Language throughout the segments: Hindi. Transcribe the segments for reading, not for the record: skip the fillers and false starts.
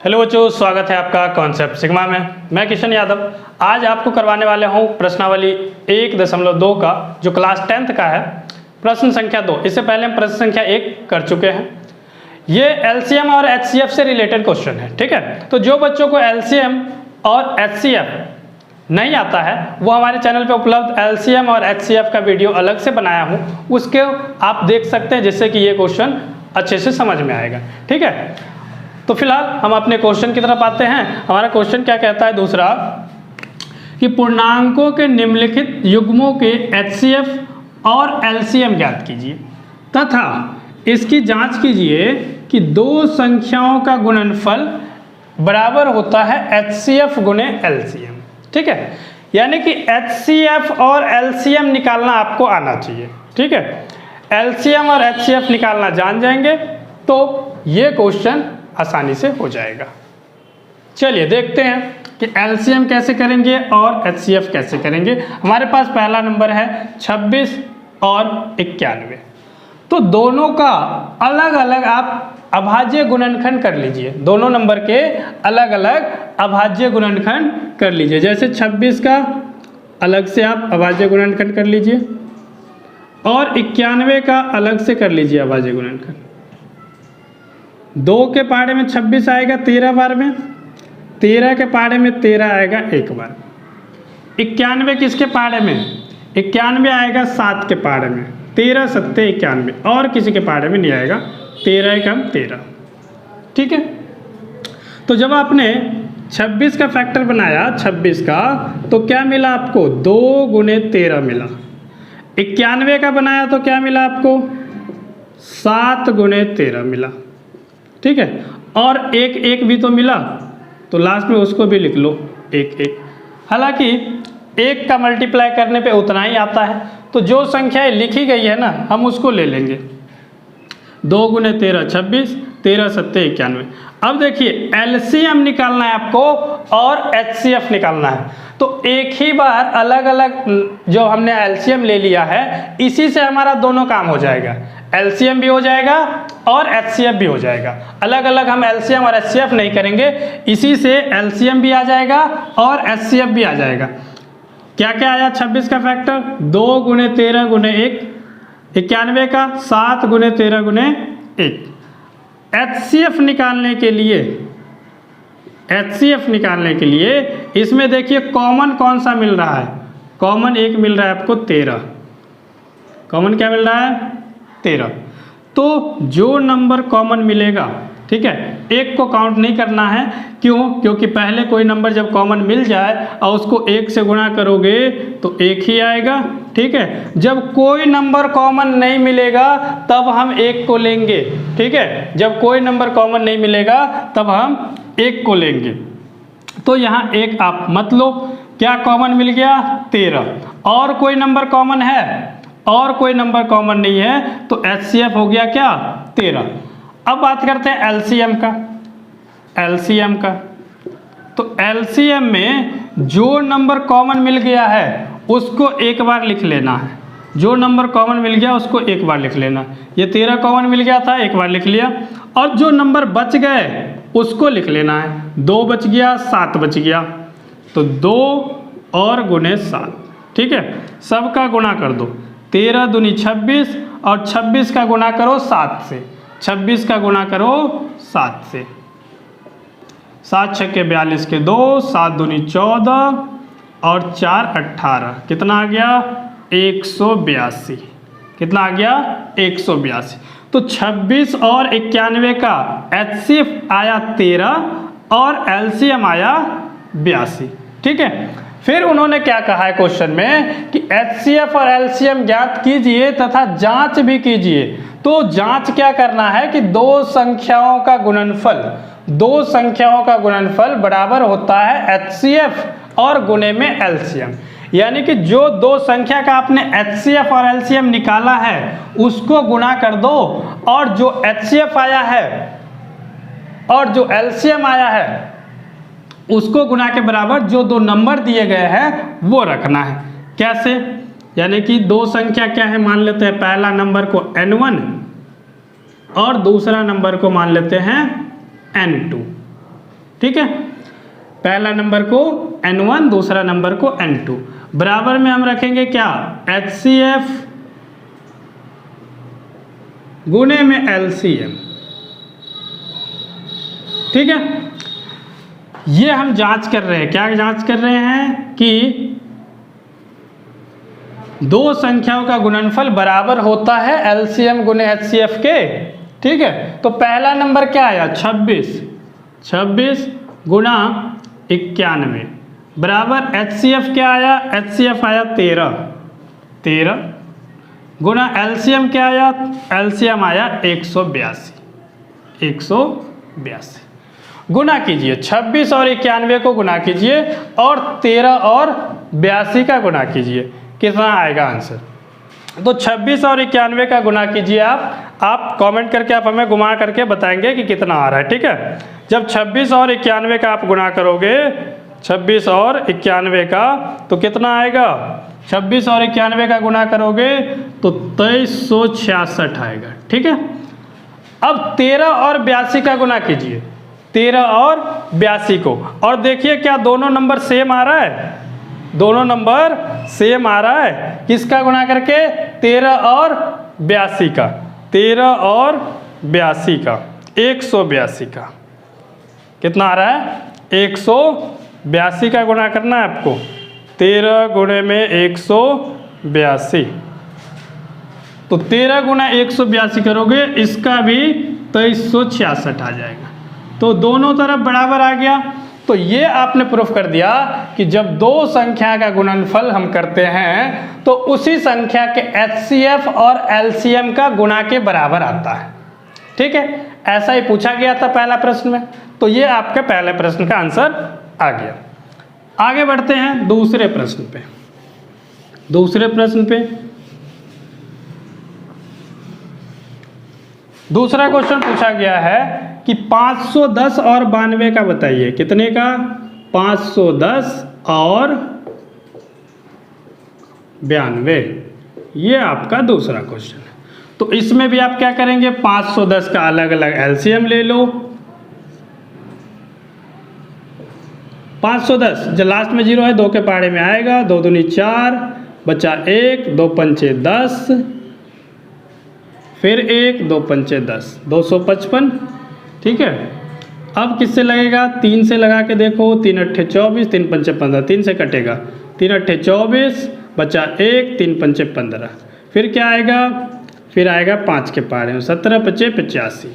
हेलो बच्चों, स्वागत है आपका कॉन्सेप्ट सिग्मा में। मैं किशन यादव आज आपको करवाने वाले हूँ प्रश्नावली 1.2 का जो क्लास 10th का है, प्रश्न संख्या 2। इससे पहले हम प्रश्न संख्या 1 कर चुके हैं। ये एलसीएम और एचसीएफ से रिलेटेड क्वेश्चन है, ठीक है। तो जो बच्चों को एलसीएम और एचसीएफ नहीं आता है वो हमारे चैनल पे उपलब्ध एलसीएम और एचसीएफ का वीडियो अलग से बनाया हूँ, उसके आप देख सकते हैं, जिससे कि ये क्वेश्चन अच्छे से समझ में आएगा, ठीक है। तो फिलहाल हम अपने क्वेश्चन की तरफ आते हैं। हमारा क्वेश्चन क्या कहता है दूसरा, कि पूर्णांकों के निम्नलिखित युग्मों के एचसीएफ और एलसीएम ज्ञात कीजिए तथा इसकी जांच कीजिए कि दो संख्याओं का गुणनफल बराबर होता है एचसीएफ गुणे एलसीएम, ठीक है। यानी कि एचसीएफ और एलसीएम निकालना आपको आना चाहिए, ठीक है। एलसीएम और एचसीएफ निकालना जान जाएंगे तो ये क्वेश्चन आसानी से हो जाएगा। चलिए देखते हैं कि एलसीएम कैसे करेंगे और एचसीएफ कैसे करेंगे। हमारे पास पहला नंबर है 26 और 91। तो दोनों का अलग अलग आप अभाज्य गुणनखंड कर लीजिए, दोनों नंबर के अलग अलग अभाज्य गुणनखंड कर लीजिए। जैसे 26 का अलग से आप अभाज्य गुणनखंड कर लीजिए और 91 का अलग से कर लीजिए अभाज्य गुणनखंड। 2 के पहाड़े में 26 आएगा 13 बार में, 13 के पहाड़े में 13 आएगा एक बार। 91 किसके पहाड़े में? 91 आएगा 7 के पहाड़े में, 13 सत्ते 91, और किसी के पहाड़े में नहीं आएगा। 13 एकम 13, ठीक है। तो जब आपने 26 का फैक्टर बनाया 26 का, तो क्या मिला आपको? 2 गुणे 13 मिला। 91 का बनाया तो क्या मिला आपको? 7 गुणे 13 मिला, ठीक है। और एक एक भी तो मिला, तो लास्ट में उसको भी लिख लो एक एक। हालांकि एक का मल्टीप्लाई करने पे उतना ही आता है, तो जो संख्याएं लिखी गई है ना हम उसको ले लेंगे। 2 गुणे 13 26, 13 सत्ते 91। अब देखिए एलसीएम निकालना है आपको और एचसीएफ निकालना है, तो एक ही बार अलग अलग जो हमने एलसीएम ले लिया है इसी से हमारा दोनों काम हो जाएगा। एलसीएम भी हो जाएगा और एचसीएफ भी हो जाएगा। अलग अलग हम एलसीएम और एचसीएफ नहीं करेंगे, इसी से एलसीएम भी आ जाएगा और एचसीएफ भी आ जाएगा। क्या क्या आया 26 का फैक्टर? 2 गुणे 13 गुणे 1, 91 का 7 गुणे 13 गुणे 1। एचसीएफ निकालने के लिए इसमें देखिए कॉमन कौन सा मिल रहा है? कॉमन एक मिल रहा है आपको 13। कॉमन क्या मिल रहा है? 13। तो जो नंबर कॉमन मिलेगा, ठीक है, एक को काउंट नहीं करना है। क्यों? क्योंकि पहले कोई नंबर जब कॉमन मिल जाए और उसको 1 से गुणा करोगे तो 1 ही आएगा, ठीक है। जब कोई नंबर कॉमन नहीं मिलेगा तब हम 1 को लेंगे, ठीक है। जब कोई नंबर कॉमन नहीं मिलेगा तब हम 1 को लेंगे। तो यहाँ 1 आप मत लो। क्या कॉमन मिल गया? 13। और कोई नंबर कॉमन है? और कोई नंबर कॉमन नहीं है, तो एचसीएफ हो गया क्या? 13। अब बात करते हैं एलसीएम का। तो एलसीएम में जो नंबर कॉमन मिल गया है उसको एक बार लिख लेना है। जो नंबर कॉमन मिल गया उसको एक बार लिख लेना। ये 13 कॉमन मिल गया था, एक बार लिख लिया। और जो नंबर बच गए उसको लिख लेना है। 2 बच गया, 7 बच गया, तो 2 और गुणे 7, ठीक है। सबका गुणा कर दो। 13 दूनी 26 और 26 का गुणा करो 7 से। 26 का गुणा करो 7 से। 7 छक्के 42 के 2, 7 दूनी 14 और 4 18। कितना आ गया? 182। कितना आ गया? 182। तो 26 और 91 का एचसीएफ आया 13 और एलसीएम आया 82, ठीक है। फिर उन्होंने क्या कहा है क्वेश्चन में कि एचसीएफ और एलसीएम ज्ञात कीजिए तथा जांच भी कीजिए। तो जांच क्या करना है कि दो संख्याओं का गुणनफल बराबर होता है एचसीएफ और गुणे में एलसीएम। यानी कि जो दो संख्या का आपने एचसीएफ और एलसीएम निकाला है उसको गुणा कर दो, और जो एचसीएफ आया है और जो एलसीएम आया है उसको गुणा के बराबर जो दो नंबर दिए गए हैं वो रखना है। कैसे? यानी कि दो संख्या क्या है मान लेते हैं, पहला नंबर को n1 और दूसरा नंबर को मान लेते हैं n2। ठीक है, पहला नंबर को N1, दूसरा नंबर को N2। बराबर में हम रखेंगे क्या, HCF गुने में LCM। ठीक है, ये हम जांच कर रहे हैं, क्या जांच कर रहे हैं कि दो संख्याओं का गुणनफल बराबर होता है LCM गुने HCF के। ठीक है, तो पहला नंबर क्या आया, 26 गुना 91 बराबर HCF क्या आया, HCF आया 13 गुना LCM क्या आया, LCM आया 182 गुना कीजिए, 26 और 91 को गुना कीजिए और 13 और 82 का गुना कीजिए, कितना आएगा आंसर। तो 26 और 91 का गुना कीजिए आप कमेंट करके आप हमें घुमा करके बताएंगे कि कितना आ रहा है। ठीक है, जब 26 और 91 का आप गुना करोगे, 26 और 91 का, तो कितना आएगा, 26 और 91 का गुना करोगे तो 2366 आएगा। ठीक है, अब 13 और 82 का गुना कीजिए, 13 और 82 को, और देखिए क्या दोनों नंबर सेम आ रहा है, दोनों नंबर सेम आ रहा है। किसका गुना करके, 13 और 82 का, 13 और 82 का, 182 का, कितना आ रहा है, 182 का गुना करना है आपको, 13 गुणे में 182, तो 13 गुना 182 करोगे, इसका भी 2366 आ जाएगा। तो दोनों तरफ बराबर आ गया। तो ये आपने प्रूफ कर दिया कि जब दो संख्या का गुणनफल हम करते हैं तो उसी संख्या के HCF और LCM का गुणा के बराबर आता है। ठीक है, ऐसा ही पूछा गया था पहला प्रश्न में, तो ये आपके पहले प्रश्न का आंसर आ गया। आगे बढ़ते हैं दूसरे प्रश्न पे। दूसरा क्वेश्चन पूछा गया है कि 510 और 92 का बताइए, कितने का, 510 और 92, ये आपका दूसरा क्वेश्चन है। तो इसमें भी आप क्या करेंगे, 510 का अलग अलग LCM ले लो, 510 जो लास्ट में 0 है 2 के पहाड़े में आएगा, 2 दूनी 4 बचा 1, 2 पंचे 10, फिर 1, 2 पंचे 10, 255। ठीक है, अब किससे लगेगा, 3 से लगा के देखो, 3 अट्ठे 24, 3 पंचे 15, 3 से कटेगा, 3 अट्ठे 24 बचा 1, 3 पंचे 15, फिर क्या आएगा, फिर आएगा 5 के पहाड़े में 17 पचे 85,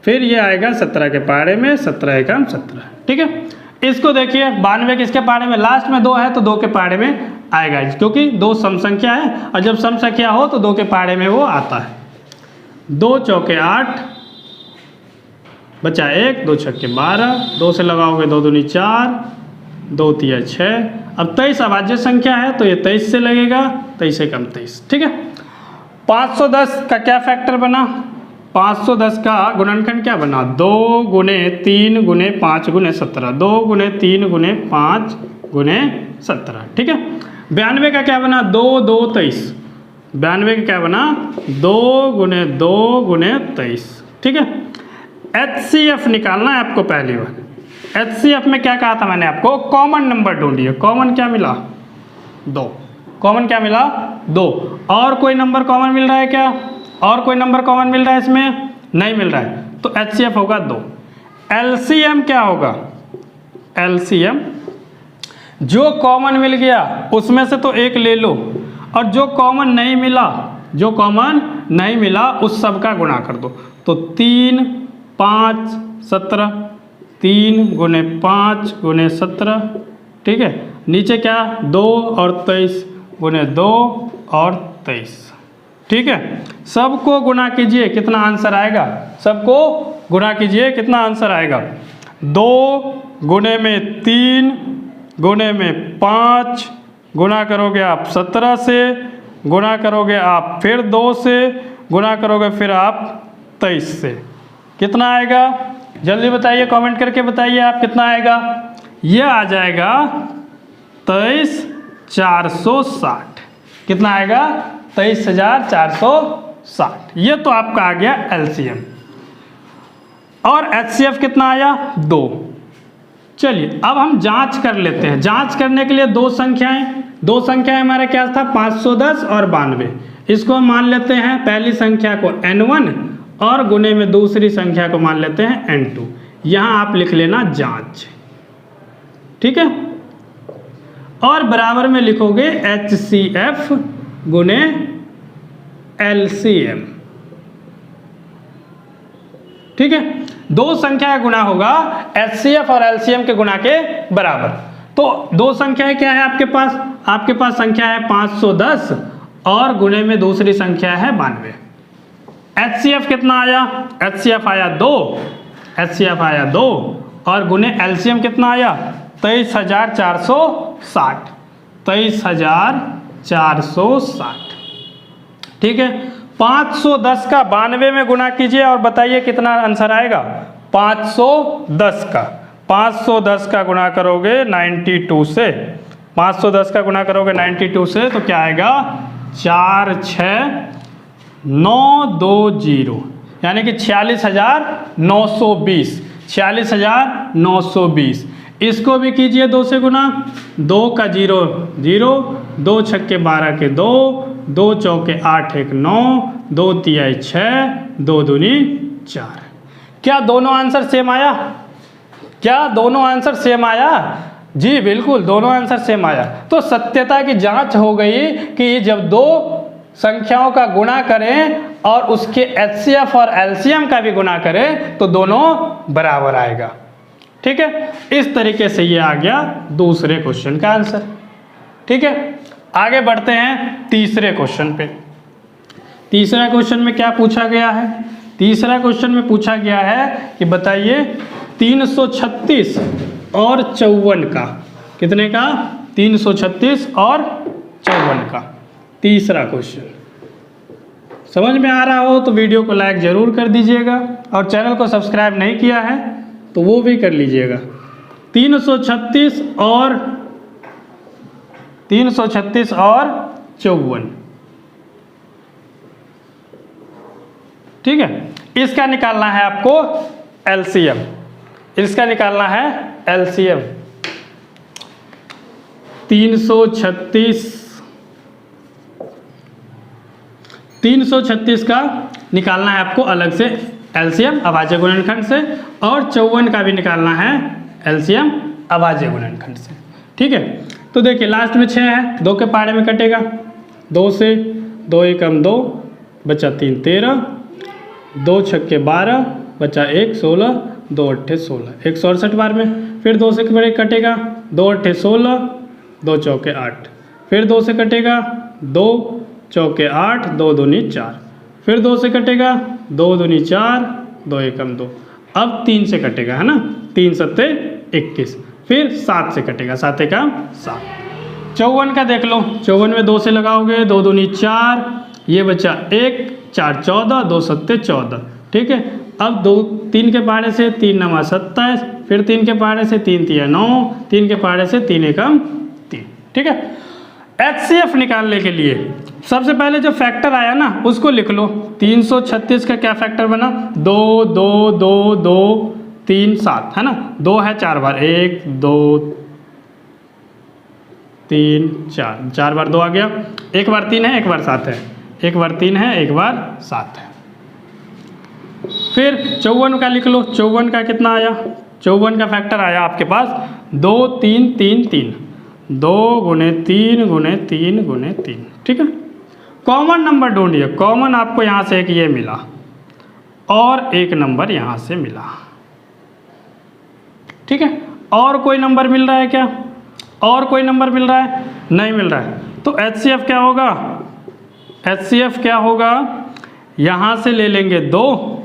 फिर ये आएगा 17 के पहाड़े में 17 एकम 17। ठीक है, इसको देखिए 92 किसके पहाड़े में, लास्ट में 2 है तो 2 के पहाड़े में आएगा, क्योंकि 2 सम संख्या है और जब सम संख्या हो तो 2 के पहाड़े में वो आता है। 2 चौके 8 बचा 1, 2 छक्के 12, 2 से लगाओगे 2 दूनी 4, 2 तिया 6। अब 23 अभाज्य संख्या है तो ये 23 से लगेगा, 23 एकम 23। ठीक है, 510 का क्या फैक्टर बना, 510 का गुणनखंड क्या बना, 2 गुने 3 गुने 5 गुने 17, 2 गुने 3 गुने 5 गुने 17। ठीक है, 92 का क्या बना, 2 2 23, 92 का क्या बना, 2 गुने 2 गुने 23। ठीक है, HCF निकालना है आपको पहली बार। HCF में क्या कहा था मैंने आपको, कॉमन नंबर ढूंढिए, कॉमन क्या मिला, 2, कॉमन क्या मिला, 2। और कोई नंबर कॉमन मिल रहा है क्या, और कोई नंबर कॉमन मिल रहा है इसमें, नहीं मिल रहा है, तो HCF होगा 2। LCM क्या होगा, LCM जो कॉमन मिल गया उसमें से तो एक ले लो, और जो कॉमन नहीं मिला, जो कॉमन नहीं मिला उस सब का गुणा कर दो। तो 3 5 17, 3 गुने 5 गुने 17। ठीक है, नीचे क्या, 2 और 23 गुने 2 और 23। ठीक है, सबको गुणा कीजिए, कितना आंसर आएगा, सबको गुणा कीजिए, कितना आंसर आएगा, 2 गुने में 3 गुने में 5 गुणा करोगे आप 17 से, गुणा करोगे आप फिर 2 से, गुणा करोगे फिर आप 23 से, कितना आएगा, जल्दी बताइए, कमेंट करके बताइए आप कितना आएगा। ये आ जाएगा 23,460। कितना आएगा, 23,460। ये तो आपका आ गया LCM। और HCF कितना आया, 2। चलिए अब हम जांच कर लेते हैं। जांच करने के लिए दो संख्याएं हमारे क्या था, 510 और 92। इसको हम मान लेते हैं पहली संख्या को n1 और गुने में दूसरी संख्या को मान लेते हैं n2। यहाँ आप लिख लेना जांच, ठीक है। और बराबर में लिखोगे HCF गुने LCM, ठीक है। दो संख्या का गुणा होगा HCF और LCM के गुणा के बराबर। तो दो संख्याएं क्या है आपके पास संख्या है 510 और गुणे में दूसरी संख्या है 92। HCF कितना आया, HCF आया 2, HCF आया 2 और गुणे LCM कितना आया 23,460, 23,460, ठीक है। 510 का 92 में गुणा कीजिए और बताइए कितना आंसर आएगा। 510 का गुणा करोगे 92 से, 510 का गुणा करोगे 92 से तो क्या आएगा 46920, यानी कि 46,920, 46,920। इसको भी कीजिए 2 से गुना, 2 का 0 0, 2 छक्के 12 के 2, 2 चौके 8 1 9, 2 तिहाई 6, 2 दूनी 4। क्या दोनों आंसर सेम आया? जी बिल्कुल, दोनों आंसर सेम आया। तो सत्यता की जांच हो गई कि जब दो संख्याओं का गुणा करें और उसके HCF और LCM का भी गुणा करें तो दोनों बराबर आएगा, ठीक है। इस तरीके से ये आ गया दूसरे क्वेश्चन का आंसर, ठीक है। आगे बढ़ते हैं तीसरे क्वेश्चन पे। तीसरा क्वेश्चन में क्या पूछा गया है? तीसरा क्वेश्चन में पूछा गया है कि बताइए 336 और 54 का, कितने का? 336 और 54 का। तीसरा क्वेश्चन समझ में आ रहा हो तो वीडियो को लाइक जरूर कर दीजिएगा और चैनल को सब्सक्राइब नहीं किया है तो वो भी कर लीजिएगा। 336 और 54, ठीक है। इसका निकालना है आपको LCM, इसका निकालना है LCM। 336 का निकालना है आपको अलग से LCM अभाज्य गुणनखंड से, और 54 का भी निकालना है LCM अभाज्य गुणनखंड से, ठीक है। तो देखिए लास्ट में 6 है, 2 के पहाड़े में कटेगा, 2 से 2 एकम 2 बचा 3 13, 2 छक्के 12 बचा 1 16, 2 अट्ठे 16, 168 बार में। फिर 2 से बड़े कटेगा, 2 अट्ठे 16, 2 चौके 8, फिर 2 से कटेगा 2 चौके 8, 2 दूनी 4, फिर 2 से कटेगा 2 दूनी 4, 2 एकम 2, अब 3 से कटेगा, है ना, 3 सत्ते 21, फिर 7 से कटेगा, 7 एकम 7। 54 का देख लो, 54 में 2 से लगाओगे, 2 दूनी 4, ये बचा 1 4 14, 2 सत्ते 14, ठीक है। अब 3 के पहाड़े से 3 नमा 27, फिर 3 के पहाड़े से 3 तिया 9, 3 के पहाड़े से 3 एकम 3, ठीक है। HCF निकालने के लिए सबसे पहले जो फैक्टर आया ना उसको लिख लो। 336 का क्या फैक्टर बना? 2 2 2 2 3 7, है ना, 2 है 4 बार, 1 2 3 4, 4 बार 2 आ गया, 1 बार 3 है 1 बार 7 है, 1 बार 3 है 1 बार 7 है। फिर 54 का लिख लो, 54 का कितना आया? 54 का फैक्टर आया आपके पास 2 3 3 3, 2 गुने 3 गुने 3 गुने 3, ठीक है। कॉमन नंबर ढूंढिए, कॉमन आपको यहाँ से एक ये मिला और एक नंबर यहाँ से मिला, ठीक है। और कोई नंबर मिल रहा है क्या? और कोई नंबर मिल रहा है? नहीं मिल रहा है। तो HCF क्या होगा? HCF क्या होगा? यहाँ से ले लेंगे 2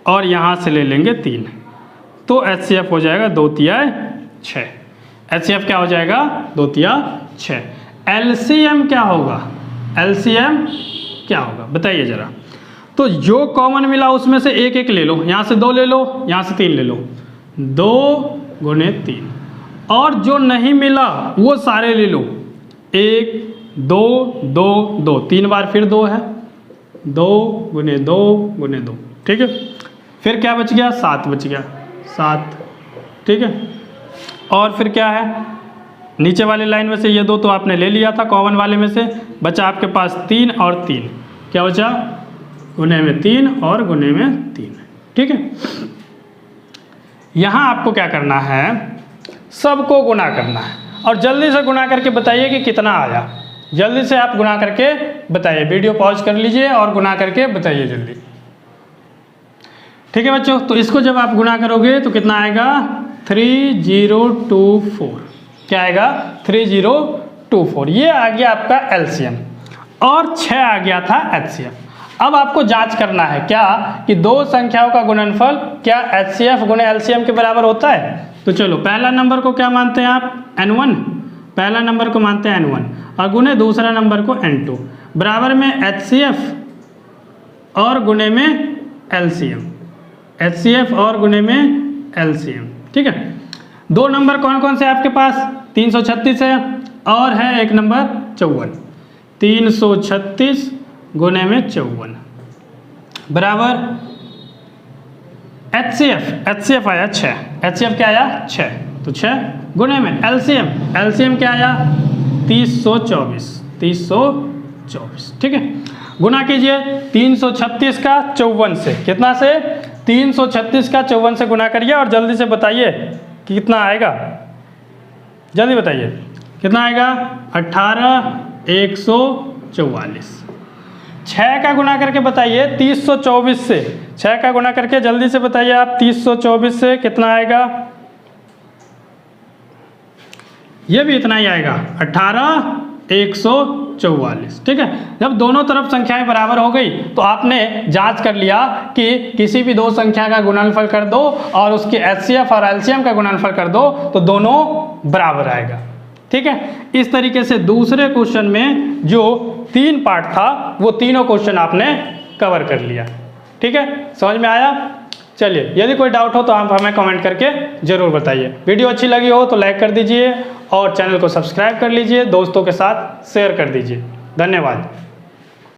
और यहाँ से ले लेंगे 3, तो HCF हो जाएगा 2 तिया 6। HCF क्या हो जाएगा? 2 तिया 6। LCM क्या होगा? LCM क्या होगा बताइए ज़रा। तो जो कॉमन मिला उसमें से एक एक ले लो, यहाँ से 2 ले लो, यहाँ से 3 ले लो, 2 गुने 3, और जो नहीं मिला वो सारे ले लो, 1 2 2 2, 3 बार फिर 2 है, 2 गुने 2 गुने 2, ठीक है। फिर क्या बच गया? 7 बच गया, 7, ठीक है। और फिर क्या है, नीचे वाली लाइन में से ये 2 तो आपने ले लिया था कॉमन वाले में से, बचा आपके पास 3 और 3, क्या बचा, गुने में 3 और गुने में 3। ठीक है, यहाँ आपको क्या करना है, सबको गुना करना है और जल्दी से गुना करके बताइए कि कितना आया। जल्दी से आप गुना करके बताइए, वीडियो पॉज कर लीजिए और गुना करके बताइए जल्दी। ठीक है बच्चों, तो इसको जब आप गुना करोगे तो कितना आएगा, 3024। क्या आएगा, 3024। ये आ गया आपका एलसीएम और 6 आ गया था एचसीएफ। अब आपको जांच करना है क्या कि 2 संख्याओं का गुणनफल क्या एचसीएफ गुणे एलसीएम के बराबर होता है। तो चलो, पहला नंबर को क्या मानते हैं आप, n1, पहला नंबर को मानते हैं n1 और गुणे दूसरा नंबर को n2, बराबर में एचसीएफ और गुणे में एलसीएम, एचसीएफ और गुणे में एलसीएम। ठीक है, 2 नंबर कौन कौन से आपके पास, 336 है और है एक नंबर 54, 336 गुने में 54 बराबर एचसीएफ आया 6, एचसीएफ क्या आया 6, तो 6 गुने में एलसीएम क्या आया 324। ठीक है, गुना कीजिए 336 का 54 से, कितना से, 336 का 54 से गुना करिए और जल्दी से बताइए कि कितना आएगा, जल्दी बताइए कितना आएगा, 18144। 6 का गुना करके बताइए 324 से, 6 का गुना करके जल्दी से बताइए आप, 324 से कितना आएगा, ये भी इतना ही आएगा, 18144। ठीक है, जब दोनों तरफ संख्याएं बराबर हो गई तो आपने जांच कर लिया कि किसी भी 2 संख्या का गुणनफल कर दो और उसके एचसीएफ और एलसीएम का गुणनफल कर दो तो दोनों बराबर आएगा। ठीक है, इस तरीके से दूसरे क्वेश्चन में जो 3 पार्ट था वो तीनों क्वेश्चन आपने कवर कर लिया। ठीक है, समझ में आया। चलिए, यदि कोई डाउट हो तो आप हमें कमेंट करके ज़रूर बताइए। वीडियो अच्छी लगी हो तो लाइक कर दीजिए और चैनल को सब्सक्राइब कर लीजिए, दोस्तों के साथ शेयर कर दीजिए। धन्यवाद।